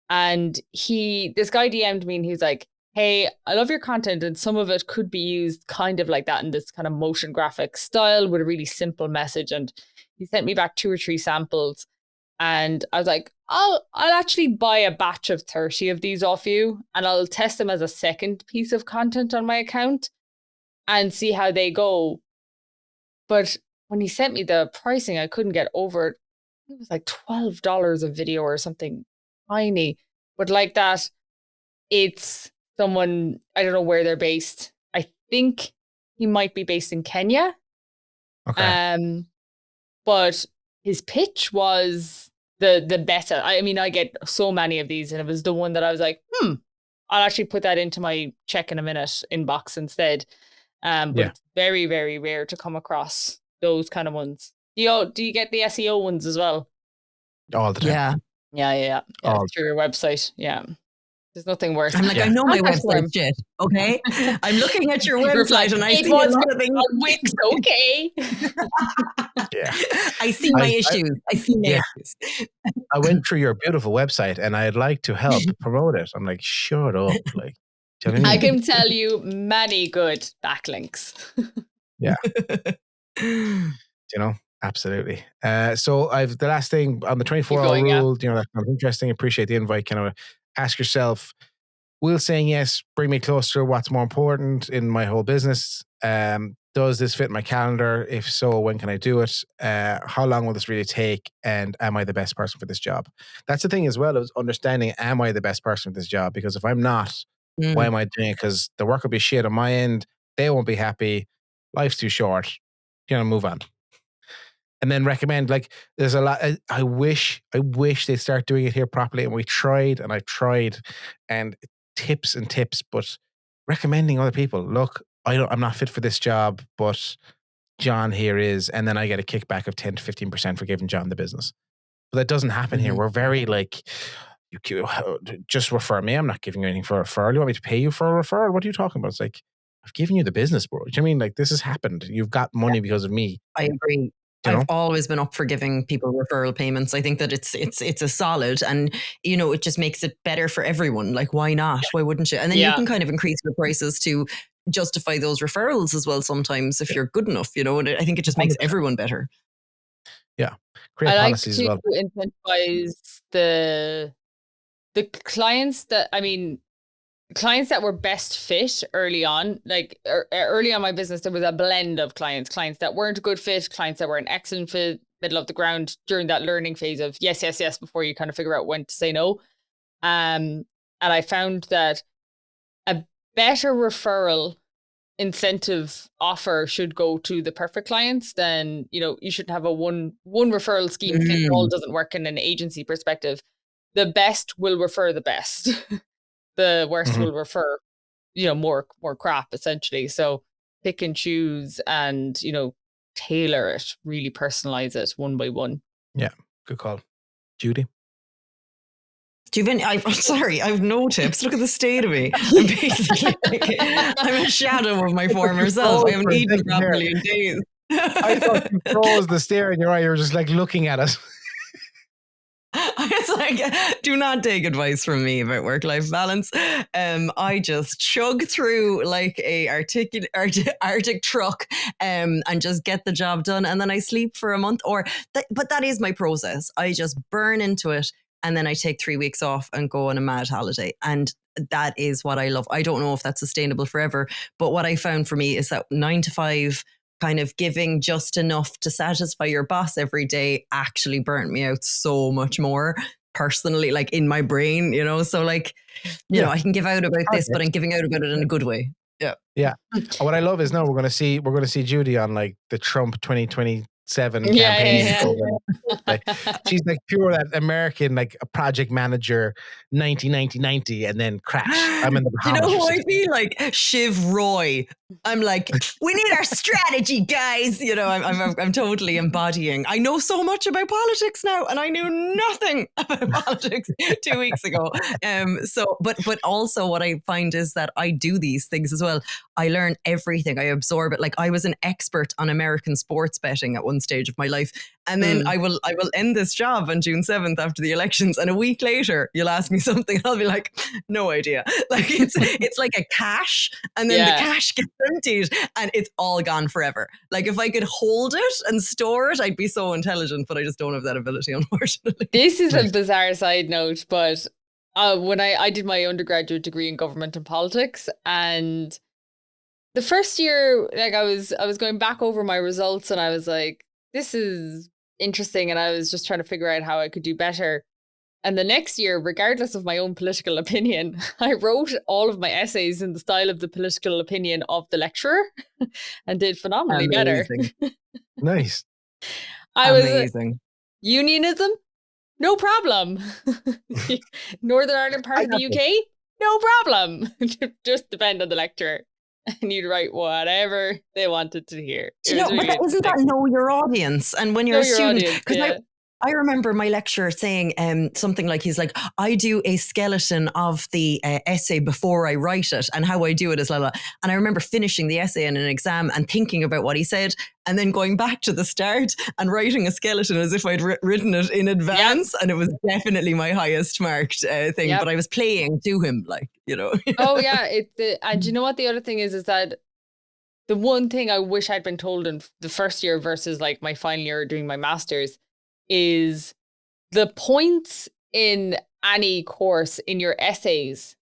And this guy DM'd me and he's like, hey, I love your content and some of it could be used kind of like that in this kind of motion graphic style with a really simple message. And he sent me back 2 or 3 samples. And I was like, I'll actually buy a batch of 30 of these off you and I'll test them as a second piece of content on my account and see how they go. But when he sent me the pricing, I couldn't get over it. It was like $12 a video or something tiny. But like that, it's someone, I don't know where they're based. I think he might be based in Kenya. Okay. But his pitch was the better. I mean, I get so many of these, and it was the one that I was like, I'll actually put that into my check in a minute inbox instead. But it's very, very rare to come across those kind of ones. Do you get the SEO ones as well? All the time. Yeah. Yeah. Through your website. Yeah. There's nothing worse. I'm like, I know my website shit, okay? I'm looking at your website and I see a lot of things. Wix, okay. Yeah. I see my issues. I see my issues. I went through your beautiful website and I'd like to help promote it. I'm like, shut up. Like, do you know what I mean? I can tell you many good backlinks. Yeah. You know, absolutely. So I've the last thing on the 24-hour rule, you know, that sounds interesting. Appreciate the invite. Kind of ask yourself, will saying yes bring me closer to what's more important in my whole business? Does this fit my calendar? If so, when can I do it? How long will this really take? And am I the best person for this job? That's the thing as well, is understanding, am I the best person for this job? Because if I'm not, why am I doing it? Because the work will be shit on my end. They won't be happy. Life's too short. You know, move on. And then recommend, like, there's a lot. I wish they start doing it here properly. And I tried, and tips, but recommending other people. Look, I'm not fit for this job, but John here is, and then I get a kickback of 10 to 15% for giving John the business. But that doesn't happen here. We're very like, you just refer me. I'm not giving you anything for a referral. You want me to pay you for a referral? What are you talking about? It's like, I've given you the business, bro. Do you know what I mean? Like, this has happened. You've got money because of me. I agree. I've always been up for giving people referral payments. I think that it's a solid, and you know, it just makes it better for everyone. Like, why not? Why wouldn't you? And then you can kind of increase your prices to justify those referrals as well. Sometimes, if you're good enough, you know, and I think it just makes 100%. Everyone better. Yeah, create I like policies to as well. incentivize the clients clients that were best fit early on. Like early on my business, there was a blend of clients that weren't a good fit, clients that were an excellent fit, middle of the ground during that learning phase of yes, before you kind of figure out when to say no. And I found that a better referral incentive offer should go to the perfect clients. Then, you know, you shouldn't have a one referral scheme fit all doesn't work in an agency perspective. The best will refer the best. The worst will refer, you know, more crap essentially. So pick and choose and, you know, tailor it, really personalize it one by one. Yeah, good call. Judie? Do you have any? I'm sorry, I have no tips. Look at the state of me. I'm basically I'm a shadow of my former self. I haven't For a eaten second there. properly in days. I thought you froze the stare in your eye. You were just like looking at us. It's like, do not take advice from me about work-life balance. I just chug through like a Arctic truck, and just get the job done, and then I sleep for a month. But that is my process. I just burn into it, and then I take 3 weeks off and go on a mad holiday, and that is what I love. I don't know if that's sustainable forever, but what I found for me is that 9 to 5. Kind of giving just enough to satisfy your boss every day actually burnt me out so much more personally, like in my brain, so like, you know, I can give out about this, but I'm giving out about it in a good way. Yeah. What I love is now we're going to see Judie on like the Trump 2027 campaign. Yeah. Like, she's like pure that American, like a project manager, 90, and then crash. I'm in the You Bahamas. know who I feel like? Shiv Roy. I'm like, we need our strategy, guys. I'm totally embodying. I know so much about politics now, and I knew nothing about politics 2 weeks ago. But also what I find is that I do these things as well. I learn everything. I absorb it. Like I was an expert on American sports betting at one stage of my life. And then I will end this job on June 7th after the elections. And a week later, you'll ask me something. I'll be like, no idea. Like it's like a cache, and then the cache gets emptied and it's all gone forever. Like if I could hold it and store it, I'd be so intelligent, but I just don't have that ability, unfortunately. This is a bizarre side note, but when I did my undergraduate degree in government and politics, and the first year, like I was going back over my results, and I was like, this is interesting, and I was just trying to figure out how I could do better. And the next year, regardless of my own political opinion, I wrote all of my essays in the style of the political opinion of the lecturer and did phenomenally better. Nice. I was unionism, no problem. Northern Ireland part of the UK, no problem. Just depend on the lecturer. And you'd write whatever they wanted to hear. But isn't that know your audience? And when you're a student, because I remember my lecturer saying something like, he's like, I do a skeleton of the essay before I write it, and how I do it is la la. And I remember finishing the essay in an exam and thinking about what he said, and then going back to the start and writing a skeleton as if I'd written it in advance. And it was definitely my highest marked thing, but I was playing to him, like, Oh yeah. And you know what the other thing is that the one thing I wish I'd been told in the first year versus like my final year doing my master's is the points in any course in your essays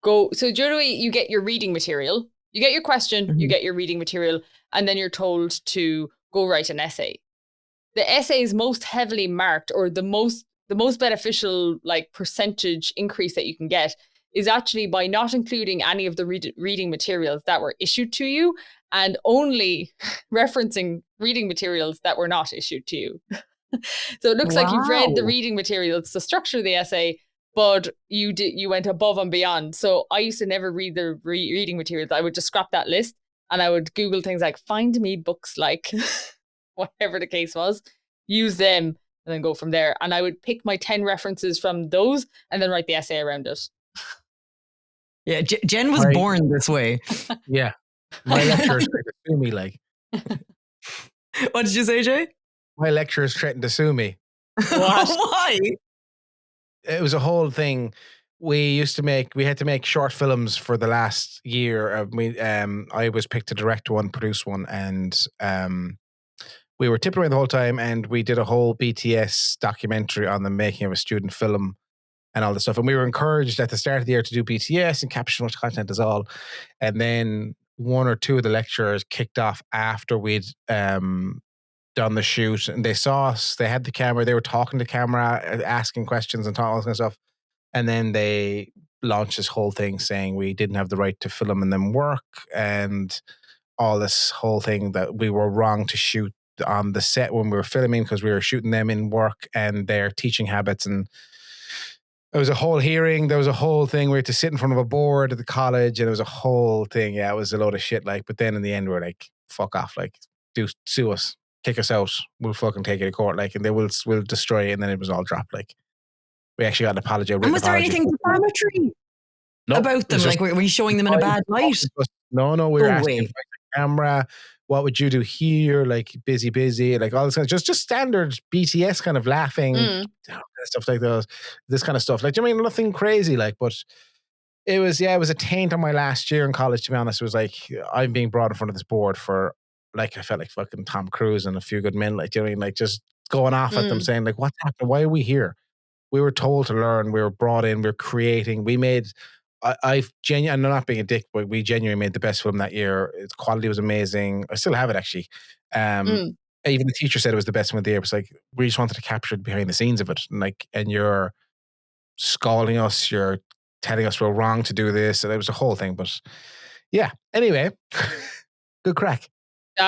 so generally you get your reading material, you get your question, you get your reading material, and then you're told to go write an essay. The essay is most heavily marked, or the most beneficial like percentage increase that you can get is actually by not including any of the reading materials that were issued to you, and only referencing reading materials that were not issued to you. So it looks like you've read the reading materials to structure the essay, but you went above and beyond. So I used to never read the reading materials. I would just scrap that list, and I would Google things like find me books like whatever the case was, use them, and then go from there. And I would pick my 10 references from those and then write the essay around it. Yeah, Jen was born this way. Yeah. My lecturers tried to sue me, like. What did you say, Jay? My lecturers threatened to sue me. What? Why? It was a whole thing. We had to make short films for the last year. I was picked to direct one, produce one, and we were tipping around the whole time, and we did a whole BTS documentary on the making of a student film and all this stuff. And we were encouraged at the start of the year to do BTS and capture as much content as all. And then one or two of the lecturers kicked off after we'd done the shoot, and they saw us, they had the camera, they were talking to camera, asking questions and all this kind of stuff. And then they launched this whole thing saying we didn't have the right to film in them work, and all this whole thing that we were wrong to shoot on the set when we were filming because we were shooting them in work and their teaching habits. And there was a whole hearing, there was a whole thing. We had to sit in front of a board at the college, and it was a whole thing. Yeah, it was a load of shit. Like, but then in the end, we're like, fuck off, like, sue us. Kick us out, we'll fucking take it to court, like, and we'll destroy it, and then it was all dropped, like. We actually got an apology. And was there anything defamatory about them? Like, were you showing them in a bad light? No, we were No asking way. for the camera. What would you do here? Like busy, like all this kind of just standard BTS kind of laughing, stuff like those, this kind of stuff. Like, do you mean nothing crazy? Like, but it was a taint on my last year in college. To be honest, it was like I'm being brought in front of this board for like I felt like fucking Tom Cruise and A Few Good Men. Like, do you know what I mean? Like just going off at them, saying like, what's happening? Why are we here? We were told to learn. We were brought in. We were creating. We made. I've genuinely, I'm not being a dick, but we genuinely made the best film that year. Its quality was amazing. I still have it actually. Even the teacher said it was the best one of the year. It was like we just wanted to capture behind the scenes of it, and you're scolding us. You're telling us we're wrong to do this, and it was a whole thing. But yeah, anyway, good crack.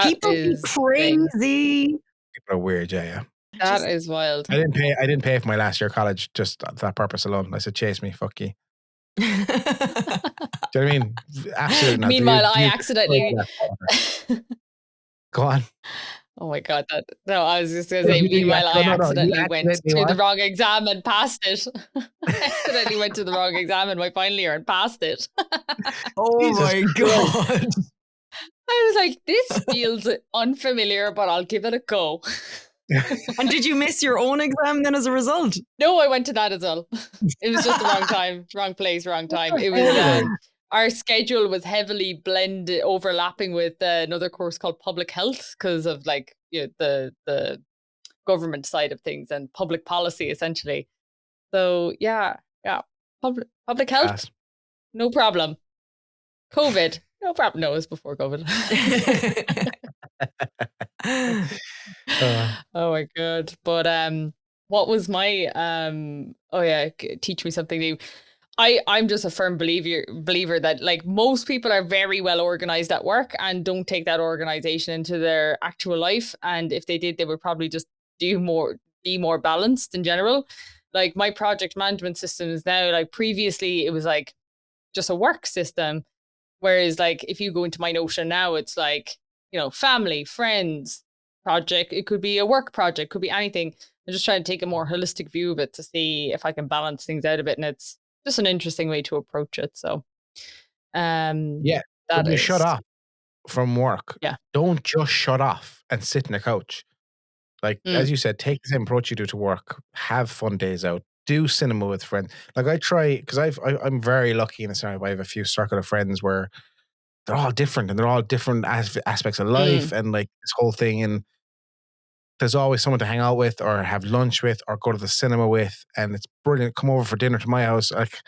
People be crazy. People are weird, yeah. That is wild. I didn't pay for my last year of college just for that purpose alone. I said, chase me, fuck you. Do you know what I mean? Absolutely not. Meanwhile, I accidentally. Go on. Oh my God. I was just going to say, meanwhile, I accidentally went to the wrong exam and passed it. I accidentally went to the wrong exam in my final year and passed it. Oh my God. I was like, this feels unfamiliar, but I'll give it a go. And did you miss your own exam then as a result? No, I went to that as well. It was just the wrong time, wrong place, wrong time. It was our schedule was heavily overlapping with another course called public health because of like the government side of things and public policy essentially. So yeah, public health, no problem. COVID, no problem. No, it was before COVID. Oh my God. But what was my teach me something new. I'm just a firm believer that like most people are very well organized at work and don't take that organization into their actual life. And if they did, they would probably just be more balanced in general. Like my project management system is now like previously it was like just a work system. Whereas like if you go into my Notion now, it's like, family, friends, project. It could be a work project, could be anything. I'm just trying to take a more holistic view of it to see if I can balance things out a bit. And it's just an interesting way to approach it. So, when you shut off from work, don't just shut off and sit in a couch. Like, as you said, take the same approach you do to work, have fun days out, do cinema with friends. Like I try, because I'm very lucky in the sense I have a few circle of friends where they're all different and they're all different aspects of life and like this whole thing. And there's always someone to hang out with or have lunch with or go to the cinema with. And it's brilliant. Come over for dinner to my house. Like,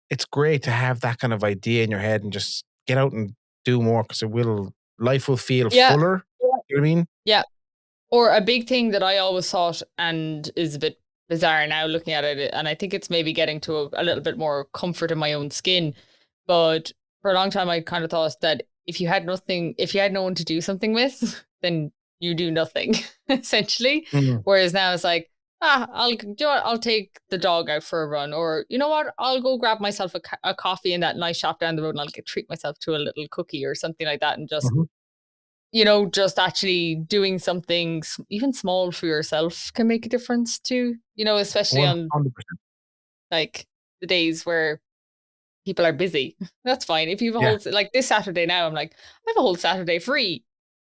it's great to have that kind of idea in your head and just get out and do more because life will feel fuller. You know what I mean? Yeah. Or a big thing that I always thought and is a bit bizarre now looking at it. And I think it's maybe getting to a little bit more comfort in my own skin. But for a long time, I kind of thought that if you had no one to do something with, then you do nothing, essentially. Whereas now it's like, I'll take the dog out for a run, or you know what, I'll go grab myself a coffee in that nice shop down the road, and I'll treat myself to a little cookie or something like that, and just just actually doing something even small for yourself can make a difference too. Especially 100%. On like the days where people are busy. That's fine. If you have a whole like this Saturday now, I'm like, I have a whole Saturday free.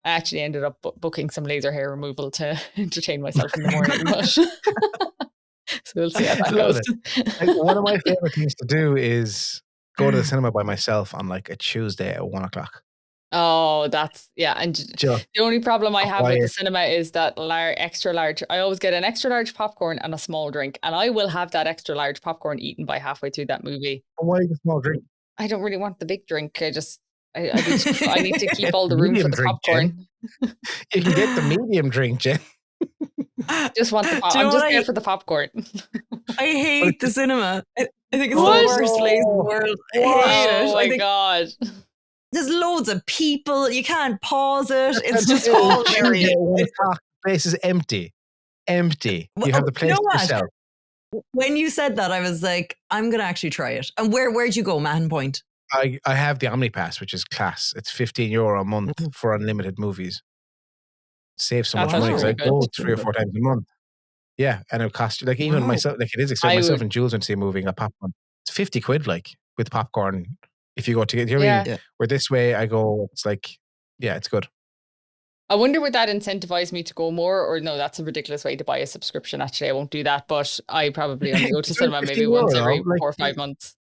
I actually ended up booking some laser hair removal to entertain myself in the morning. But so we'll see how that goes. Like, one of my favorite things to do is go to the cinema by myself on like a Tuesday at 1:00. Oh, that's And the only problem I have with the cinema is that extra large. I always get an extra large popcorn and a small drink, and I will have that extra large popcorn eaten by halfway through that movie. Why the small drink? I don't really want the big drink. I need to keep all the room for the popcorn. You can get the medium drink, Jen. Just want the popcorn. I'm just there for the popcorn. I hate the cinema. I think it's the worst place in the world. I hate it. Oh my God. There's loads of people. You can't pause it. It's just all very... The place is empty. You have the place to yourself. When you said that, I was like, I'm going to actually try it. And where'd you go, Mahon Point? I have the OmniPass, which is class. It's €15 a month for unlimited movies. Save so much money because I go 3 or 4 times a month. Yeah, and it'll cost you like even Wow. myself. Like it is expensive. I Myself would, and Jules went to see a movie and got popcorn. It's 50 quid, like with popcorn. If you go to get, you know what I mean? yeah. Yeah. Where this way I go, it's like, yeah, it's good. I wonder would that incentivize me to go more, or no, that's a ridiculous way to buy a subscription. Actually, I won't do that, but I probably only go to It's only cinema maybe 15 once euro, every like, 4 or 5 months.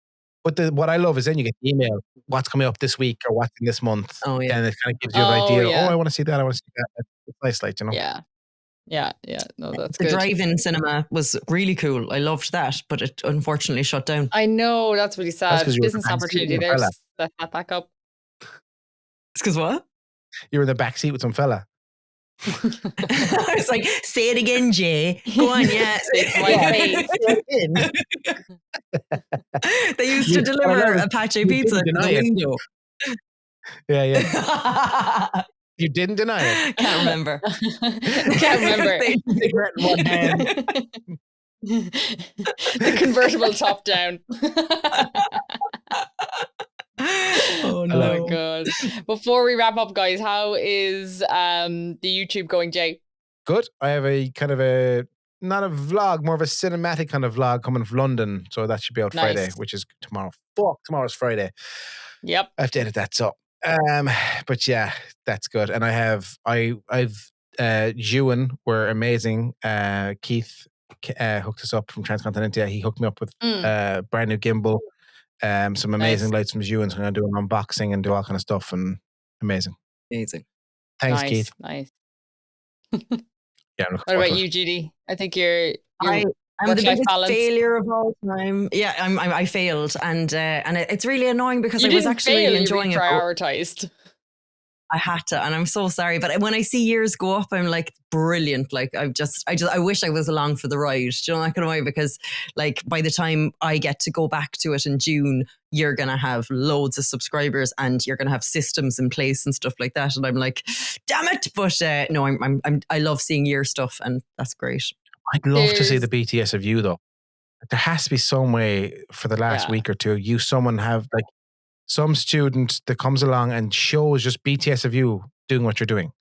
but what I love is then you get the email, what's coming up this week or what's in this month. Oh, yeah. And it kind of gives you an Oh idea. Oh, yeah, I want to see that. I want to see that. It's nice, like, you know. yeah, yeah. No, that's The good. drive-in cinema was really cool. I loved that, but it unfortunately shut down. I know that's really sad. 'cause you were in the Business back seat opportunity with a there. fella. Set that back up. It's because what? You're in the back seat with some fella. I was like, say it again, Jay. Go on, yeah. Say it to my face. They used to deliver Apache pizza to deny the it. window. Yeah, yeah. You didn't deny it. Can't remember. Can't remember. Cigarette in one hand. The convertible top down. Oh Oh no. god. Before we wrap up, guys, how is the YouTube going, Jay? Good. I have a kind of a not a vlog, more of a cinematic kind of vlog coming from London. So that should be out Friday, Nice. which is tomorrow. Fuck, tomorrow's Friday. Yep. I have to edit that. So but yeah, that's good. And I've Ewan were amazing. Keith hooked us up from Transcontinental. He hooked me up with brand new gimbal. Some amazing Nice. lights from Ewan. So I'm gonna do an unboxing and do all kind of stuff and amazing. Amazing. Thanks, Nice, Keith. nice. Yeah, I'm looking What forward about to it. you, Judy? I think you're I'm the work-life biggest balance. failure of all time. Yeah, I failed, and it's really annoying because You I was didn't actually fail, really you enjoying it. but reprioritized. I had to, and I'm so sorry. But when I see years go up, I'm like, brilliant. Like I wish I was along for the ride. Do you know that kind of way? Because like by the time I get to go back to it in June, you're gonna have loads of subscribers and you're gonna have systems in place and stuff like that. And I'm like, damn it! But no, I love seeing year stuff, and that's great. I'd love to see There's- the BTS of you though. There has to be some way for the last Yeah. week or two, someone have like some student that comes along and shows just BTS of you doing what you're doing.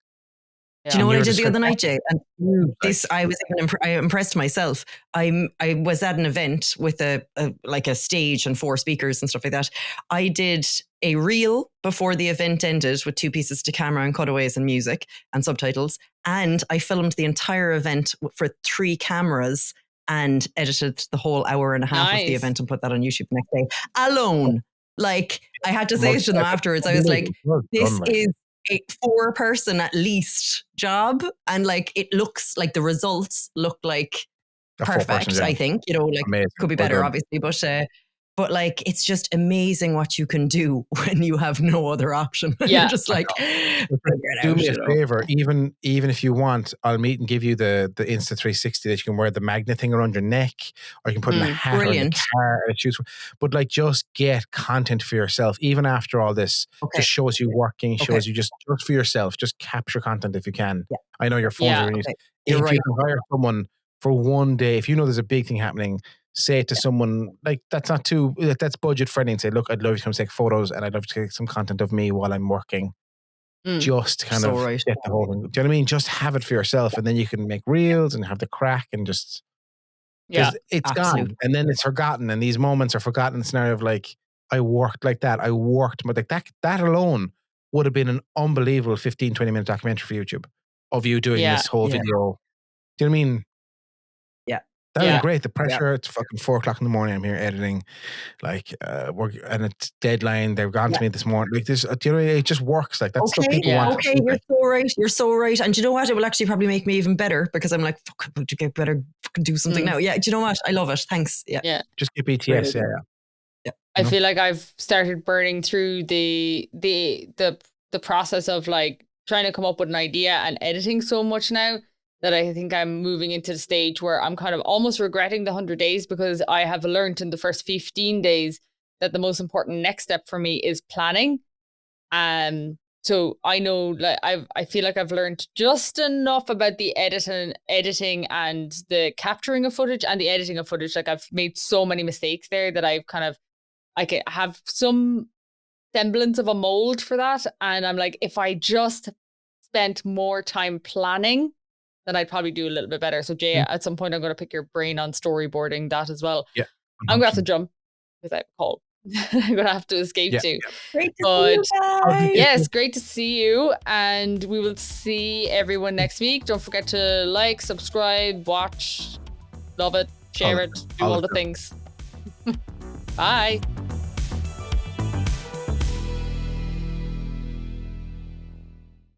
Do you know what I You're did just the other gonna- night, Jay? And this, I was even I impressed myself. I was at an event with a stage and 4 speakers and stuff like that. I did a reel before the event ended with 2 pieces to camera and cutaways and music and subtitles. And I filmed the entire event for 3 cameras and edited the whole hour and a half of the Nice. event and put that on YouTube the next day alone. Like I had to say it to them afterwards. I was like, this is a 4-person at least job, and like it looks like the results look like A 4-person perfect. job. I think like Amazing. could be Well better, done. obviously, but like it's just amazing what you can do when you have no other option. Yeah. You're just like, figure it Do out, me a you know? favor, even if you want, I'll meet and give you the Insta 360 that you can wear the magnet thing around your neck, or you can put in a hat or in the Brilliant. car and shoes. But like, just get content for yourself. Even after all this, Okay. just shows you working, Okay. shows you just for yourself. Just capture content if you can. Yeah. I know your phones Yeah. are really. Okay. If You're right. you can hire someone for one day, if you know there's a big thing happening, say it to someone like that's not too, that's budget friendly, and say, look, I'd love you to come take photos and I'd love to take some content of me while I'm working. Just kind So of right. get the whole thing. Do you know what I mean? Just have it for yourself, and then you can make reels and have the crack and just Yeah. it's absolutely. gone, and then it's forgotten, and these moments are forgotten. In the scenario of like, I worked like that. I worked, but like that alone would have been an unbelievable 15-20 minute documentary for YouTube of you doing Yeah. this whole Yeah. video. Do you know what I mean? Yeah. That would Yeah. be great. The pressure, it's fucking 4:00 in the morning. I'm here editing, like, and it's deadline. They've gone to me this morning. Like this, do you know, it just works. Like that's what Okay, people yeah. want. to okay, see, you're like. so right. You're so right. And do you know what? It will actually probably make me even better because I'm like, fuck, to get better, fucking do something now. Yeah, do you know what? I love it. Thanks. Yeah. Yeah. Just get BTS. Really Yeah. I know? feel like I've started burning through the process of like trying to come up with an idea and editing so much now that I think I'm moving into the stage where I'm kind of almost regretting the 100 days, because I have learned in the first 15 days that the most important next step for me is planning. So I know, like, I feel like I've learned just enough about the editing and the capturing of footage and the editing of footage. Like I've made so many mistakes there that I can have some semblance of a mold for that. And I'm like, if I just spent more time planning then I'd probably do a little bit better. So Jay, at some point I'm going to pick your brain on storyboarding that as well. Yeah. I'm going to have to jump because I have a call. I'm going to have to escape too. Great to see you guys. Yes, great to see you. And we will see everyone next week. Don't forget to like, subscribe, watch, love it, share it, do all the things. Bye.